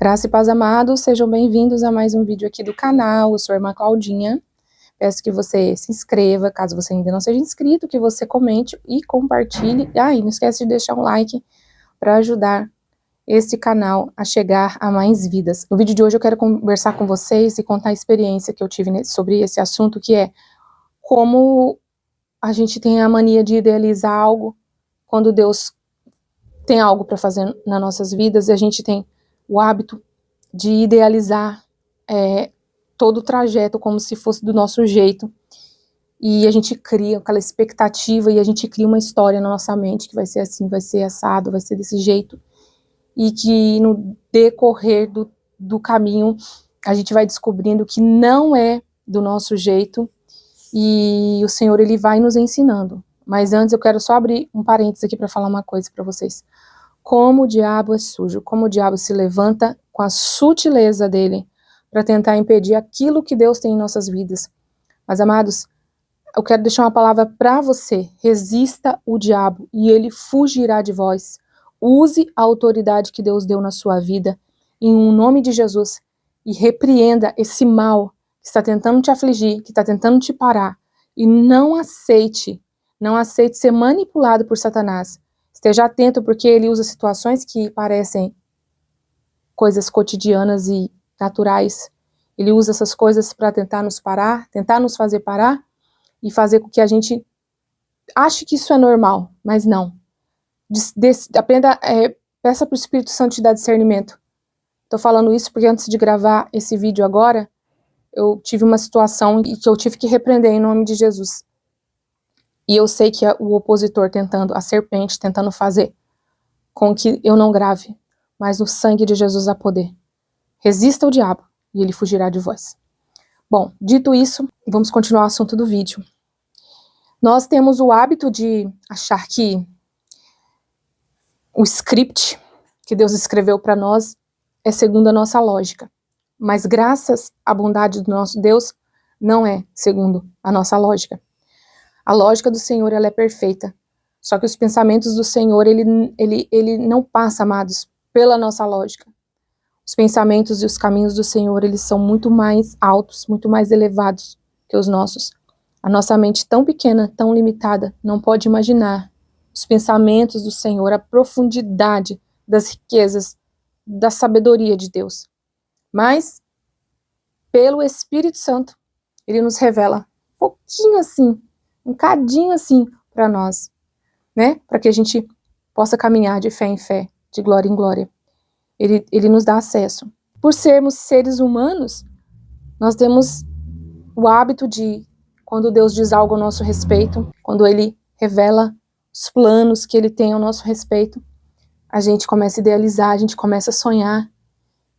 Graça e paz, amados, sejam bem-vindos a mais um vídeo aqui do canal. Eu sou a irmã Claudinha. Peço que você se inscreva, caso você ainda não seja inscrito, que você comente e compartilhe. E não esquece de deixar um like para ajudar esse canal a chegar a mais vidas. No vídeo de hoje eu quero conversar com vocês e contar a experiência que eu tive sobre esse assunto, que é como a gente tem a mania de idealizar algo quando Deus tem algo para fazer nas nossas vidas, e a gente tem o hábito de idealizar todo o trajeto como se fosse do nosso jeito, e a gente cria aquela expectativa e a gente cria uma história na nossa mente que vai ser assim, vai ser assado, vai ser desse jeito, e que no decorrer do caminho a gente vai descobrindo que não é do nosso jeito, e o Senhor ele vai nos ensinando. Mas antes eu quero só abrir um parênteses aqui para falar uma coisa para vocês. Como o diabo é sujo, como o diabo se levanta com a sutileza dele para tentar impedir aquilo que Deus tem em nossas vidas. Mas, amados, eu quero deixar uma palavra para você: resista o diabo e ele fugirá de vós. Use a autoridade que Deus deu na sua vida, em um nome de Jesus, e repreenda esse mal que está tentando te afligir, que está tentando te parar, e não aceite ser manipulado por Satanás. Esteja atento, porque ele usa situações que parecem coisas cotidianas e naturais. Ele usa essas coisas para tentar nos parar, tentar nos fazer parar e fazer com que a gente ache que isso é normal, mas não. Aprenda, peça para o Espírito Santo te dar discernimento. Estou falando isso porque antes de gravar esse vídeo agora, eu tive uma situação e que eu tive que repreender em nome de Jesus. E eu sei que o opositor a serpente tentando fazer com que eu não grave, mas no sangue de Jesus há poder. Resista ao diabo e ele fugirá de vós. Bom, dito isso, vamos continuar o assunto do vídeo. Nós temos o hábito de achar que o script que Deus escreveu para nós é segundo a nossa lógica. Mas graças à bondade do nosso Deus, não é segundo a nossa lógica. A lógica do Senhor, ela é perfeita. Só que os pensamentos do Senhor, ele não passa, amados, pela nossa lógica. Os pensamentos e os caminhos do Senhor, eles são muito mais altos, muito mais elevados que os nossos. A nossa mente tão pequena, tão limitada, não pode imaginar os pensamentos do Senhor, a profundidade das riquezas, da sabedoria de Deus. Mas, pelo Espírito Santo, ele nos revela um pouquinho assim, um cadinho assim para nós, né? Para que a gente possa caminhar de fé em fé, de glória em glória. Ele nos dá acesso. Por sermos seres humanos, nós temos o hábito de, quando Deus diz algo ao nosso respeito, quando ele revela os planos que ele tem ao nosso respeito, a gente começa a idealizar, a gente começa a sonhar,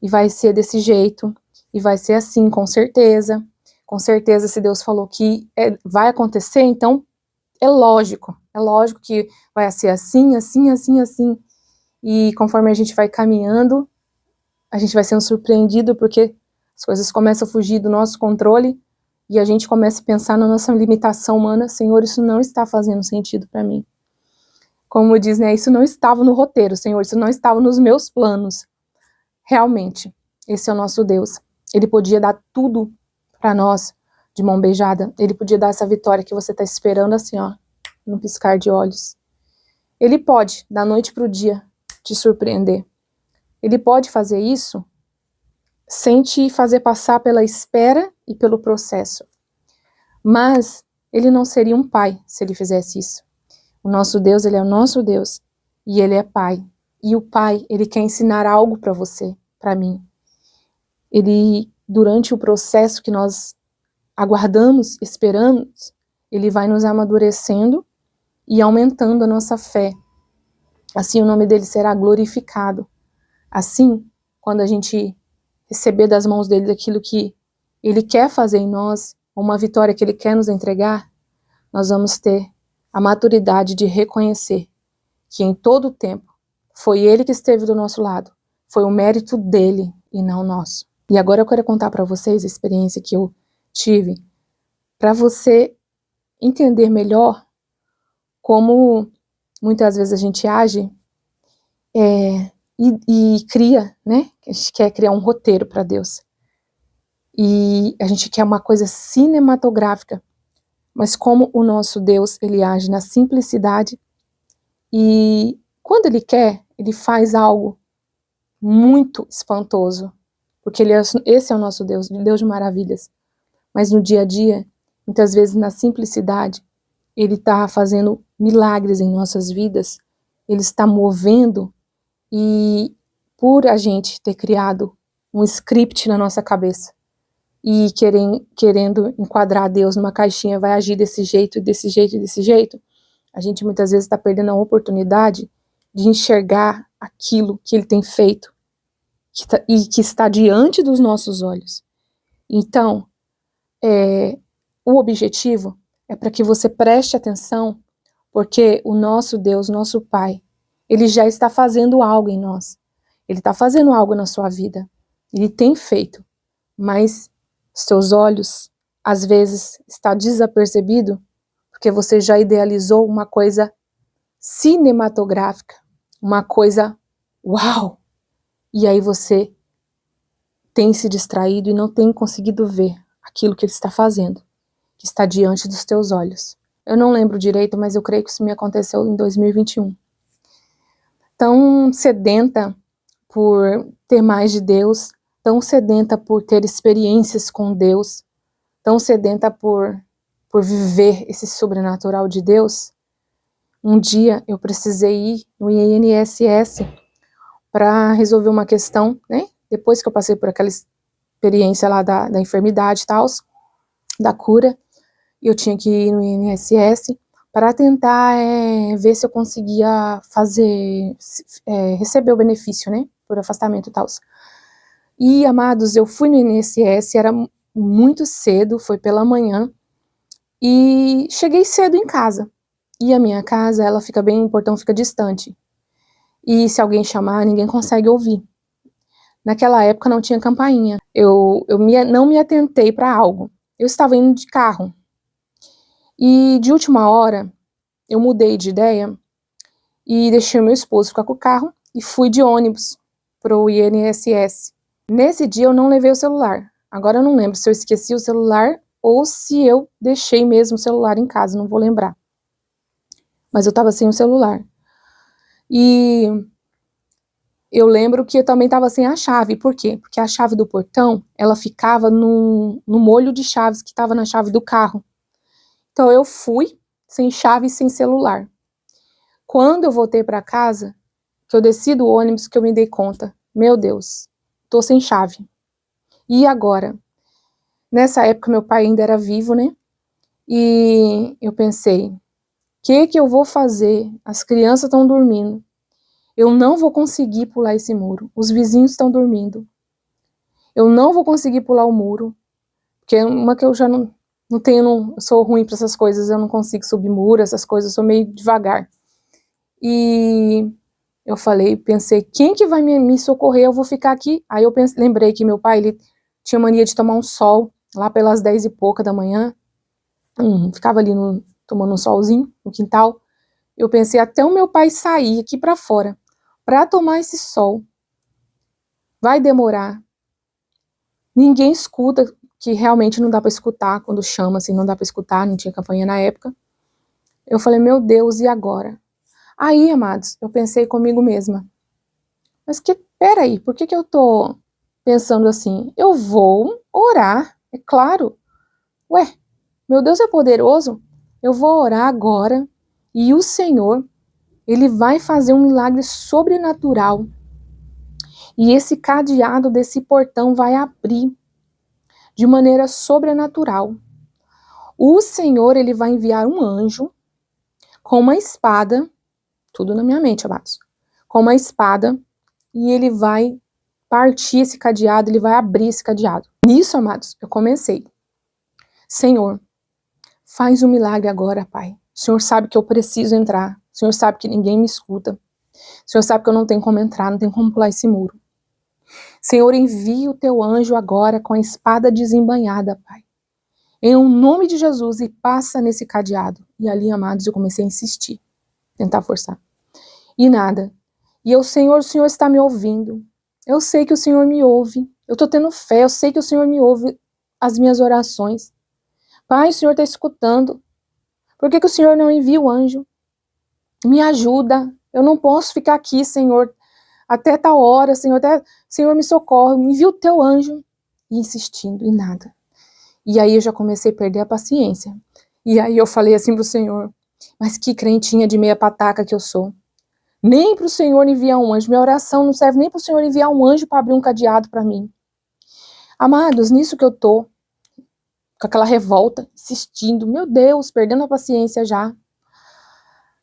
e vai ser desse jeito, e vai ser assim, com certeza. Com certeza, se Deus falou que vai acontecer, então é lógico que vai ser assim, assim, assim, assim. E conforme a gente vai caminhando, a gente vai sendo surpreendido, porque as coisas começam a fugir do nosso controle, e a gente começa a pensar na nossa limitação humana. Senhor, isso não está fazendo sentido para mim. Como diz, né, isso não estava no roteiro, Senhor, isso não estava nos meus planos. Realmente, esse é o nosso Deus. Ele podia dar tudo para nós de mão beijada. Ele podia dar essa vitória que você está esperando assim, ó, num piscar de olhos. Ele pode, da noite para o dia, te surpreender. Ele pode fazer isso sem te fazer passar pela espera e pelo processo. Mas ele não seria um pai se ele fizesse isso. O nosso Deus, ele é o nosso Deus. E ele é pai. E o pai, ele quer ensinar algo para você, para mim. Ele, durante o processo que nós aguardamos, esperamos, ele vai nos amadurecendo e aumentando a nossa fé. Assim o nome dele será glorificado. Assim, quando a gente receber das mãos dele aquilo que ele quer fazer em nós, uma vitória que ele quer nos entregar, nós vamos ter a maturidade de reconhecer que em todo o tempo foi ele que esteve do nosso lado, foi o mérito dele e não nosso. E agora eu quero contar para vocês a experiência que eu tive, para você entender melhor como muitas vezes a gente age e cria, né? A gente quer criar um roteiro para Deus. E a gente quer uma coisa cinematográfica. Mas como o nosso Deus, ele age na simplicidade e quando ele quer, ele faz algo muito espantoso. Porque esse é o nosso Deus, Deus de maravilhas. Mas no dia a dia, muitas vezes na simplicidade, ele está fazendo milagres em nossas vidas, ele está movendo, e por a gente ter criado um script na nossa cabeça, e querendo enquadrar Deus numa caixinha, vai agir desse jeito, desse jeito, desse jeito, a gente muitas vezes está perdendo a oportunidade de enxergar aquilo que ele tem feito, e que está diante dos nossos olhos. Então, o objetivo é para que você preste atenção, porque o nosso Deus, nosso Pai, ele já está fazendo algo em nós. Ele está fazendo algo na sua vida. Ele tem feito, mas seus olhos, às vezes, está desapercebido, porque você já idealizou uma coisa cinematográfica, uma coisa uau! E aí você tem se distraído e não tem conseguido ver aquilo que ele está fazendo, que está diante dos teus olhos. Eu não lembro direito, mas eu creio que isso me aconteceu em 2021. Tão sedenta por ter mais de Deus, tão sedenta por ter experiências com Deus, tão sedenta por viver esse sobrenatural de Deus, um dia eu precisei ir no INSS para resolver uma questão, né? Depois que eu passei por aquela experiência lá da enfermidade e tal, da cura, eu tinha que ir no INSS para tentar ver se eu conseguia receber o benefício, né, por afastamento e tal. E, amados, eu fui no INSS, era muito cedo, foi pela manhã, e cheguei cedo em casa. E a minha casa, ela fica bem, o portão fica distante. E se alguém chamar, ninguém consegue ouvir. Naquela época não tinha campainha. Eu não me atentei para algo. Eu estava indo de carro. E de última hora, eu mudei de ideia e deixei o meu esposo ficar com o carro e fui de ônibus para o INSS. Nesse dia eu não levei o celular. Agora eu não lembro se eu esqueci o celular ou se eu deixei mesmo o celular em casa, não vou lembrar. Mas eu estava sem o celular. E eu lembro que eu também estava sem a chave. Por quê? Porque a chave do portão, ela ficava no molho de chaves que estava na chave do carro. Então eu fui sem chave e sem celular. Quando eu voltei para casa, que eu desci do ônibus, que eu me dei conta, meu Deus, tô sem chave. E agora? Nessa época meu pai ainda era vivo, né? E eu pensei, o que eu vou fazer? As crianças estão dormindo. Eu não vou conseguir pular esse muro. Os vizinhos estão dormindo. Eu não vou conseguir pular o muro, porque é uma que eu já não tenho, eu sou ruim para essas coisas, eu não consigo subir muro, essas coisas, eu sou meio devagar. E eu pensei, quem que vai me socorrer? Eu vou ficar aqui. Aí eu lembrei que meu pai, ele tinha mania de tomar um sol, lá pelas 10 e pouca da manhã, ficava ali tomando um solzinho no quintal. Eu pensei, até o meu pai sair aqui para fora, para tomar esse sol, vai demorar. Ninguém escuta, que realmente não dá para escutar, quando chama, assim, não dá para escutar, não tinha campanha na época. Eu falei, meu Deus, e agora? Aí, amados, eu pensei comigo mesma, mas peraí, por que eu tô pensando assim? Eu vou orar, é claro. Ué, meu Deus é poderoso, eu vou orar agora, e o Senhor, ele vai fazer um milagre sobrenatural, e esse cadeado desse portão vai abrir de maneira sobrenatural. O Senhor, ele vai enviar um anjo com uma espada, tudo na minha mente, amados, com uma espada, e ele vai partir esse cadeado, ele vai abrir esse cadeado. Nisso, amados, eu comecei. Senhor, faz um milagre agora, Pai. O Senhor sabe que eu preciso entrar. O Senhor sabe que ninguém me escuta. O Senhor sabe que eu não tenho como entrar, não tenho como pular esse muro. Senhor, envia o teu anjo agora com a espada desembainhada, Pai. Em nome de Jesus, e passa nesse cadeado. E ali, amados, eu comecei a insistir, tentar forçar. E nada. E eu, Senhor, o Senhor está me ouvindo. Eu sei que o Senhor me ouve. Eu tô tendo fé, eu sei que o Senhor me ouve as minhas orações. Pai, o Senhor está escutando. Por que o Senhor não envia o anjo? Me ajuda. Eu não posso ficar aqui, Senhor, até tal hora, Senhor. Senhor, me socorre. Me envia o teu anjo. E insistindo, e nada. E aí eu já comecei a perder a paciência. E aí eu falei assim pro Senhor, mas que crentinha de meia pataca que eu sou. Nem pro Senhor enviar um anjo. Minha oração não serve nem pro Senhor enviar um anjo para abrir um cadeado para mim. Amados, nisso que eu tô, com aquela revolta, insistindo, meu Deus, perdendo a paciência já.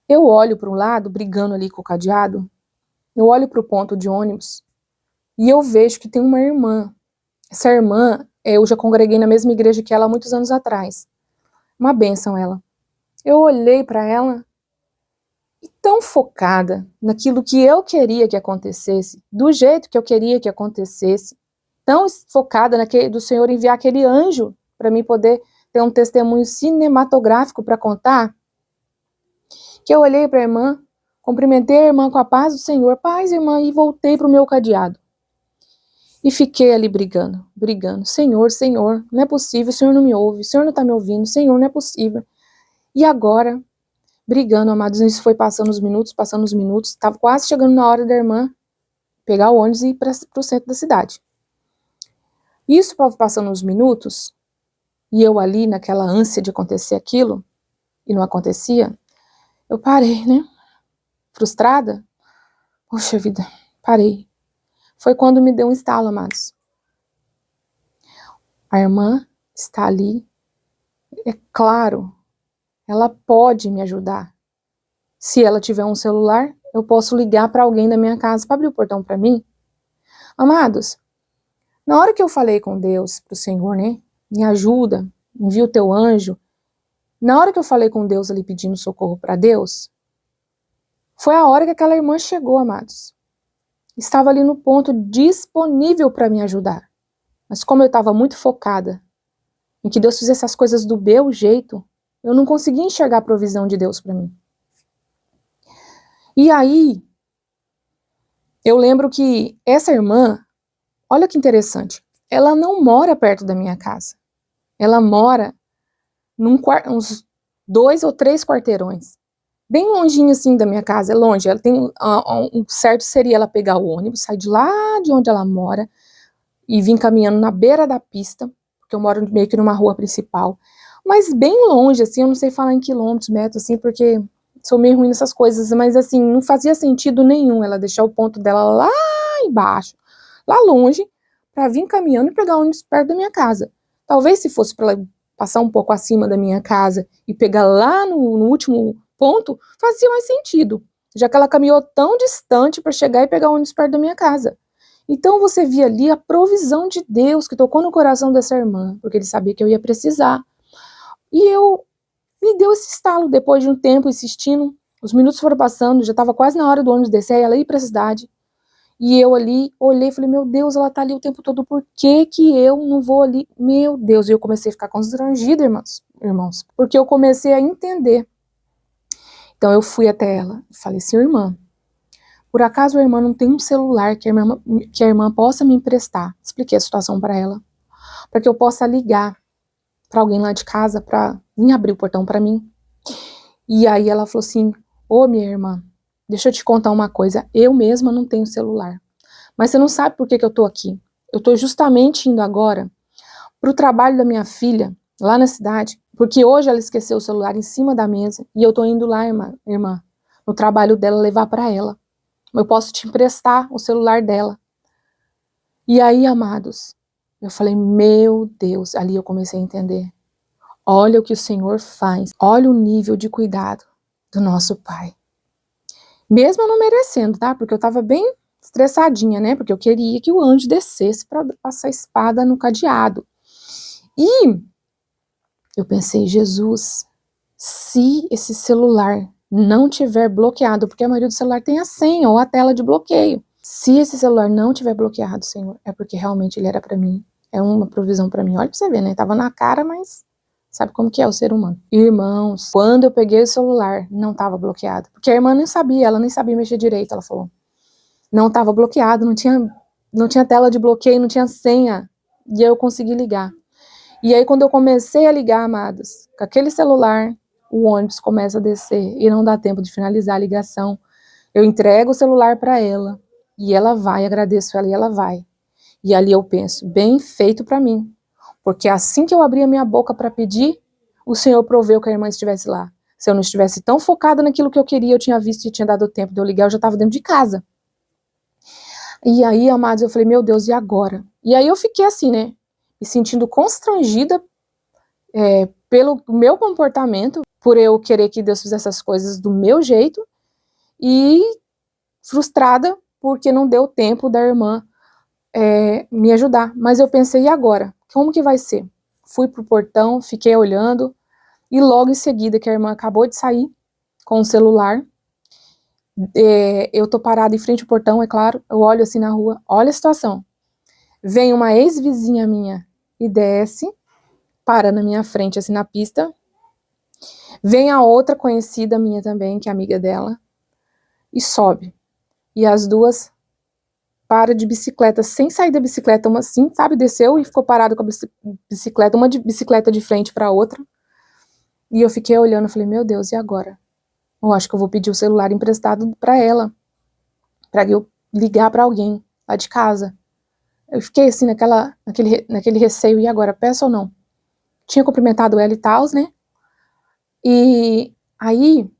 Eu olho para um lado, brigando ali com o cadeado, eu olho para o ponto de ônibus e eu vejo que tem uma irmã. Essa irmã, eu já congreguei na mesma igreja que ela há muitos anos atrás. Uma bênção ela. Eu olhei para ela e tão focada naquilo que eu queria que acontecesse, do jeito que eu queria que acontecesse, tão focada do Senhor enviar aquele anjo para mim poder ter um testemunho cinematográfico para contar, que eu olhei para a irmã, cumprimentei a irmã com a paz do Senhor, paz, irmã, e voltei para o meu cadeado. E fiquei ali brigando. Senhor, Senhor, não é possível, o Senhor não me ouve, o Senhor não está me ouvindo, Senhor, não é possível. E agora, brigando, amados, isso foi passando os minutos, estava quase chegando na hora da irmã pegar o ônibus e ir para o centro da cidade. Isso passando os minutos, e eu ali naquela ânsia de acontecer aquilo, e não acontecia, eu parei, né? Frustrada. Poxa vida, parei. Foi quando me deu um estalo, amados. A irmã está ali. É claro, ela pode me ajudar. Se ela tiver um celular, eu posso ligar para alguém da minha casa para abrir o portão para mim. Amados, na hora que eu falei com Deus, pro Senhor, né? Me ajuda, envia o teu anjo. Na hora que eu falei com Deus ali pedindo socorro para Deus, foi a hora que aquela irmã chegou, amados. Estava ali no ponto disponível para me ajudar. Mas como eu estava muito focada em que Deus fizesse as coisas do meu jeito, eu não conseguia enxergar a provisão de Deus para mim. E aí, eu lembro que essa irmã, olha que interessante, ela não mora perto da minha casa. Ela mora uns 2 ou 3 quarteirões. Bem longinho assim da minha casa, é longe. Ela tem um certo seria ela pegar o ônibus, sair de lá de onde ela mora e vir caminhando na beira da pista, porque eu moro meio que numa rua principal, mas bem longe, assim, eu não sei falar em quilômetros, metros, assim, porque sou meio ruim nessas coisas, mas assim, não fazia sentido nenhum ela deixar o ponto dela lá embaixo, lá longe, pra vir caminhando e pegar o ônibus perto da minha casa. Talvez se fosse pra ela passar um pouco acima da minha casa e pegar lá no último ponto, fazia mais sentido, já que ela caminhou tão distante para chegar e pegar o ônibus perto da minha casa. Então você via ali a provisão de Deus que tocou no coração dessa irmã, porque ele sabia que eu ia precisar. E me deu esse estalo depois de um tempo insistindo, os minutos foram passando, já estava quase na hora do ônibus descer, ela ir para a cidade. E eu ali olhei e falei, meu Deus, ela tá ali o tempo todo, por que que eu não vou ali? Meu Deus, e eu comecei a ficar constrangida, irmãos, porque eu comecei a entender. Então eu fui até ela e falei assim, irmã, por acaso a irmã não tem um celular que a irmã possa me emprestar? Expliquei a situação para ela, para que eu possa ligar para alguém lá de casa para vir abrir o portão para mim. E aí ela falou assim, ô minha irmã, deixa eu te contar uma coisa, eu mesma não tenho celular, mas você não sabe por que eu tô aqui. Eu tô justamente indo agora pro trabalho da minha filha, lá na cidade, porque hoje ela esqueceu o celular em cima da mesa, e eu tô indo lá, irmã, no trabalho dela, levar para ela. Eu posso te emprestar o celular dela. E aí, amados, eu falei, meu Deus, ali eu comecei a entender. Olha o que o Senhor faz, olha o nível de cuidado do nosso Pai. Mesmo eu não merecendo, tá? Porque eu tava bem estressadinha, né? Porque eu queria que o anjo descesse para passar a espada no cadeado. E eu pensei, Jesus, se esse celular não tiver bloqueado, porque a maioria do celular tem a senha ou a tela de bloqueio. Se esse celular não tiver bloqueado, Senhor, é porque realmente ele era para mim. É uma provisão para mim. Olha pra você ver, né? Tava na cara, mas sabe como que é o ser humano. Irmãos, quando eu peguei o celular, não tava bloqueado. Porque a irmã nem sabia, ela nem sabia mexer direito, ela falou. Não estava bloqueado, não tinha tela de bloqueio, não tinha senha. E aí eu consegui ligar. E aí quando eu comecei a ligar, amados, com aquele celular, o ônibus começa a descer e não dá tempo de finalizar a ligação. Eu entrego o celular para ela e ela vai, agradeço ela e ela vai. E ali eu penso, bem feito para mim. Porque assim que eu abri a minha boca para pedir, o Senhor proveu que a irmã estivesse lá. Se eu não estivesse tão focada naquilo que eu queria, eu tinha visto e tinha dado tempo de eu ligar, eu já estava dentro de casa. E aí, amados, eu falei, meu Deus, e agora? E aí eu fiquei assim, né, me sentindo constrangida pelo meu comportamento, por eu querer que Deus fizesse essas coisas do meu jeito, e frustrada porque não deu tempo da irmã me ajudar. Mas eu pensei, e agora? Como que vai ser? Fui pro portão, fiquei olhando, e logo em seguida que a irmã acabou de sair com o celular, eu tô parada em frente ao portão, é claro, eu olho assim na rua, olha a situação. Vem uma ex-vizinha minha e desce, para na minha frente, assim, na pista. Vem a outra conhecida minha também, que é amiga dela, e sobe. E as duas param de bicicleta, sem sair da bicicleta, uma assim, sabe, desceu e ficou parada com a bicicleta, uma de bicicleta de frente para a outra. E eu fiquei olhando, falei, meu Deus, e agora? Eu acho que eu vou pedir o celular emprestado para ela, para eu ligar para alguém lá de casa. Eu fiquei assim, naquele receio, e agora, peço ou não? Tinha cumprimentado ela e tal, né? E aí,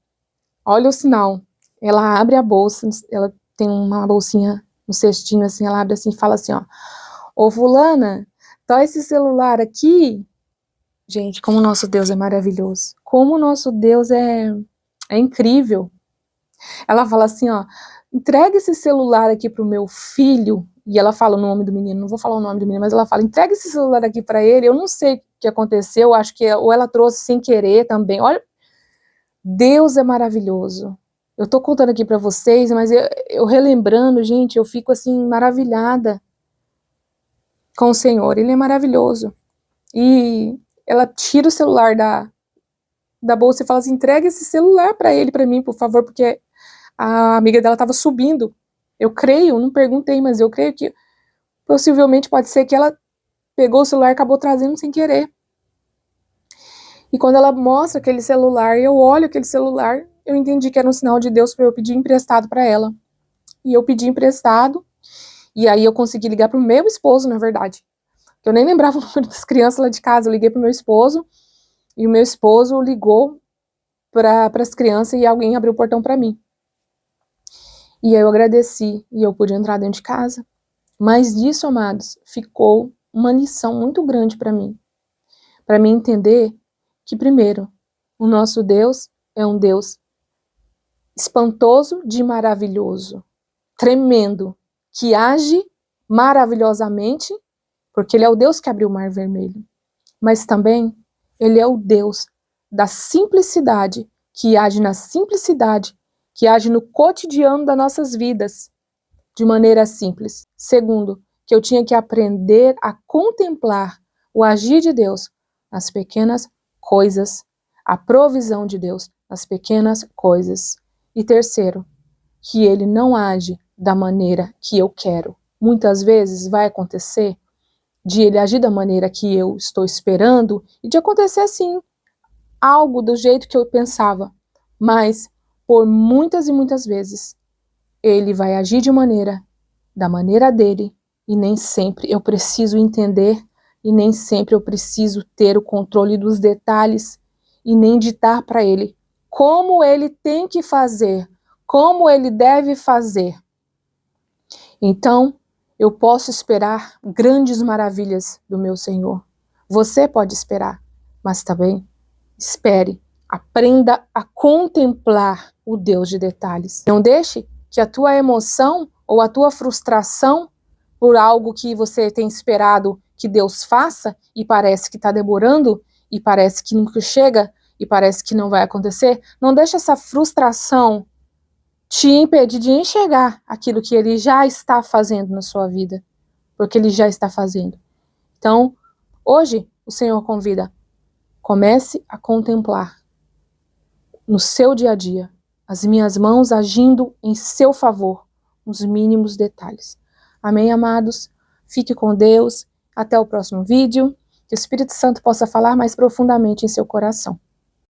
olha o sinal. Ela abre a bolsa, ela tem uma bolsinha, um cestinho assim, ela abre assim e fala assim, ó, ô fulana, tá esse celular aqui. Gente, como o nosso Deus é maravilhoso. Como o nosso Deus é incrível. Ela fala assim, ó, entrega esse celular aqui pro meu filho, e ela fala o nome do menino, não vou falar o nome do menino, mas ela fala, entrega esse celular aqui para ele, eu não sei o que aconteceu, acho que ou ela trouxe sem querer também. Olha, Deus é maravilhoso. Eu tô contando aqui para vocês, mas eu relembrando, gente, eu fico assim maravilhada com o Senhor, ele é maravilhoso. E ela tira o celular da bolsa e fala assim, entrega esse celular para ele, para mim, por favor, porque a amiga dela estava subindo. Eu creio, não perguntei, mas eu creio que possivelmente pode ser que ela pegou o celular e acabou trazendo sem querer. E quando ela mostra aquele celular, eu olho aquele celular, eu entendi que era um sinal de Deus para eu pedir emprestado para ela. E eu pedi emprestado, e aí eu consegui ligar pro meu esposo, na verdade. Eu nem lembrava o número das crianças lá de casa, eu liguei pro meu esposo, e o meu esposo ligou para as crianças e alguém abriu o portão para mim. E aí eu agradeci, e eu pude entrar dentro de casa. Mas disso, amados, ficou uma lição muito grande para mim entender que, primeiro, o nosso Deus é um Deus espantoso de maravilhoso, tremendo, que age maravilhosamente, porque ele é o Deus que abriu o mar vermelho, mas também ele é o Deus da simplicidade, que age na simplicidade, que age no cotidiano das nossas vidas, de maneira simples. Segundo, que eu tinha que aprender a contemplar o agir de Deus nas pequenas coisas, a provisão de Deus nas pequenas coisas. E terceiro, que ele não age da maneira que eu quero. Muitas vezes vai acontecer de ele agir da maneira que eu estou esperando e de acontecer sim, algo do jeito que eu pensava, mas por muitas e muitas vezes ele vai agir de maneira da maneira dele, e nem sempre eu preciso entender, e nem sempre eu preciso ter o controle dos detalhes, e nem ditar para ele como ele tem que fazer, como ele deve fazer. Então, eu posso esperar grandes maravilhas do meu Senhor. Você pode esperar, mas também espere, aprenda a contemplar o Deus de detalhes. Não deixe que a tua emoção ou a tua frustração por algo que você tem esperado que Deus faça e parece que está demorando e parece que nunca chega e parece que não vai acontecer, não deixe essa frustração te impedir de enxergar aquilo que Ele já está fazendo na sua vida, porque Ele já está fazendo. Então, hoje o Senhor convida, comece a contemplar no seu dia a dia as minhas mãos agindo em seu favor, nos mínimos detalhes. Amém, amados? Fique com Deus. Até o próximo vídeo. Que o Espírito Santo possa falar mais profundamente em seu coração.